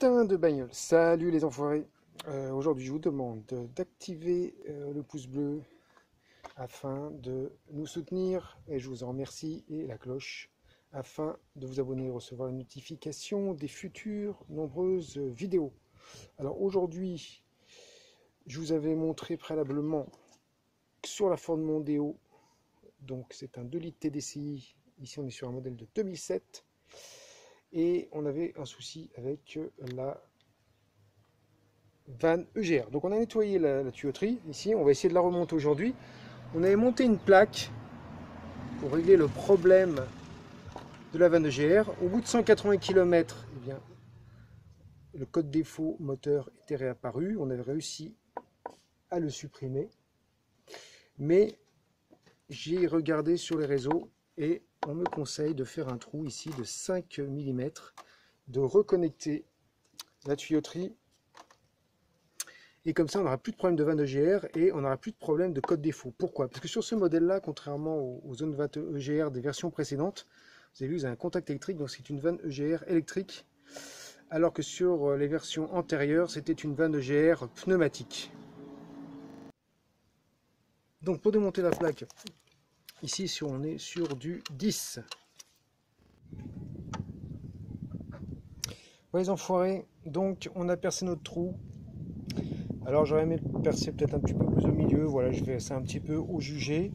Putain de bagnole. Salut les enfoirés. Aujourd'hui, je vous demande d'activer le pouce bleu afin de nous soutenir et je vous en remercie, et la cloche afin de vous abonner et recevoir une notification des futures nombreuses vidéos. Alors aujourd'hui, je vous avais montré préalablement sur la Ford Mondeo, donc c'est un 2 litres TDCi, ici on est sur un modèle de 2007, et on avait un souci avec la vanne EGR. Donc on a nettoyé la tuyauterie, ici on va essayer de la remonter aujourd'hui. On avait monté une plaque pour régler le problème de la vanne EGR. Au bout de 180 km, eh bien, le code défaut moteur était réapparu. On avait réussi à le supprimer. Mais j'ai regardé sur les réseaux et on me conseille de faire un trou ici de 5 mm, de reconnecter la tuyauterie. Et comme ça, on n'aura plus de problème de vanne EGR et on n'aura plus de problème de code défaut. Pourquoi? Parce que sur ce modèle-là, contrairement aux zones vanne EGR des versions précédentes, vous avez vu, vous avez un contact électrique, donc c'est une vanne EGR électrique. Alors que sur les versions antérieures, c'était une vanne EGR pneumatique. Donc pour démonter la plaque, ici on est sur du 10. Ouais, les enfoirés, donc on a percé notre trou. Alors j'aurais aimé le percer peut-être un petit peu plus au milieu, voilà, je fais ça un petit peu au jugé,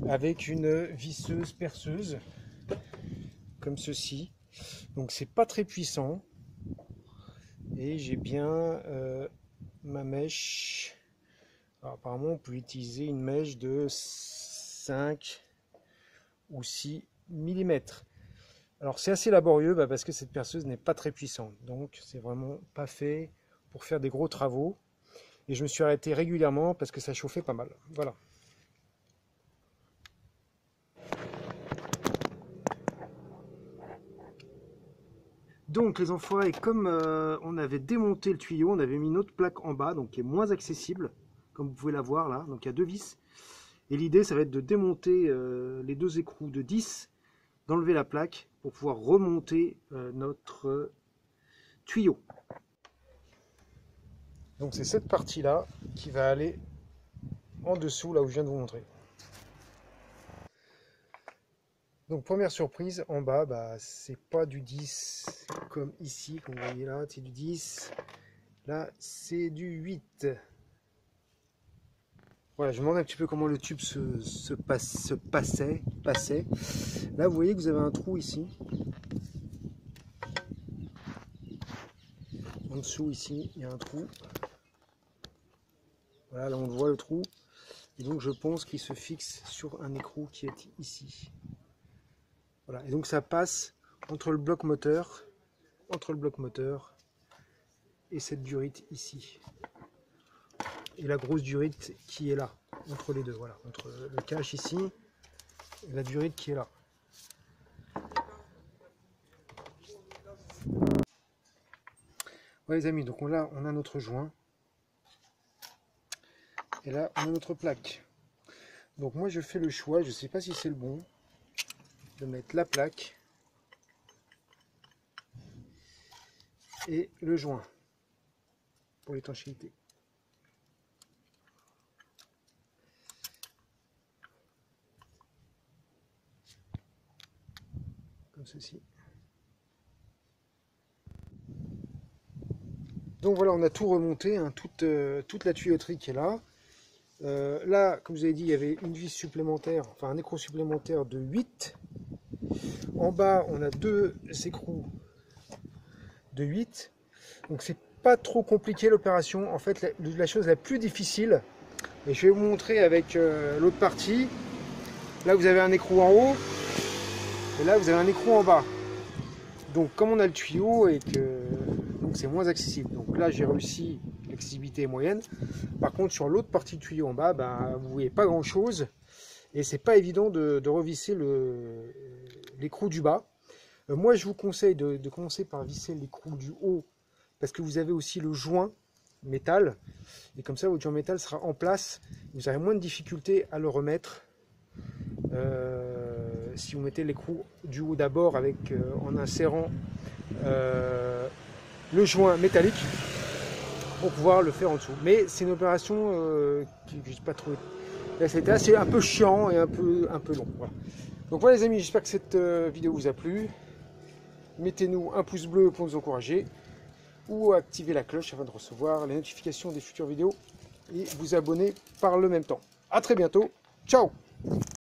avec une visseuse perceuse, comme ceci. Donc c'est pas très puissant, et j'ai bien ma mèche. Alors, apparemment on peut utiliser une mèche de 5 ou 6 mm. Alors c'est assez laborieux parce que cette perceuse n'est pas très puissante, donc c'est vraiment pas fait pour faire des gros travaux. Et je me suis arrêté régulièrement parce que ça chauffait pas mal. Voilà. Donc les enfoirés, comme on avait démonté le tuyau, on avait mis une autre plaque en bas, donc qui est moins accessible, comme vous pouvez la voir là. Donc il y a deux vis. Et l'idée, ça va être de démonter les deux écrous de 10, d'enlever la plaque pour pouvoir remonter notre tuyau. Donc c'est cette partie-là qui va aller en dessous, là où je viens de vous montrer. Donc première surprise, en bas, c'est pas du 10 comme ici, comme vous voyez là, c'est du 10. Là, c'est du 8. Voilà, je me demande un petit peu comment le tube passait. Là, vous voyez que vous avez un trou ici. En dessous, ici, il y a un trou. Voilà, là, on voit le trou. Et donc, je pense qu'il se fixe sur un écrou qui est ici. Voilà, et donc ça passe entre le bloc moteur, et cette durite ici. Et la grosse durite qui est là, entre les deux, voilà, entre le cache ici et la durite qui est là. Voilà les amis, donc là on a notre joint, et là on a notre plaque. Donc moi je fais le choix, je ne sais pas si c'est le bon, de mettre la plaque et le joint pour l'étanchéité. Comme ceci. Donc voilà, on a tout remonté, hein, toute la tuyauterie qui est là. Là, comme je vous avais dit, il y avait une vis supplémentaire, enfin un écrou supplémentaire de 8. En bas, on a deux écrous de 8. Donc c'est pas trop compliqué l'opération. En fait, la chose la plus difficile, et je vais vous montrer avec l'autre partie. Là, vous avez un écrou en haut, et là, vous avez un écrou en bas. Donc comme on a le tuyau et que c'est moins accessible, donc là j'ai réussi, l'accessibilité est moyenne. Par contre sur l'autre partie du tuyau en bas, vous voyez pas grand chose et c'est pas évident de revisser l'écrou du bas. Moi je vous conseille de commencer par visser l'écrou du haut parce que vous avez aussi le joint métal et comme ça votre joint métal sera en place, vous aurez moins de difficultés à le remettre. Si vous mettez l'écrou du haut d'abord en insérant le joint métallique pour pouvoir le faire en dessous. Mais c'est une opération que je n'ai pas trouvé. C'était assez un peu chiant et un peu long. Voilà. Donc voilà les amis, j'espère que cette vidéo vous a plu. Mettez-nous un pouce bleu pour nous encourager ou activez la cloche afin de recevoir les notifications des futures vidéos et vous abonner par le même temps. A très bientôt, ciao!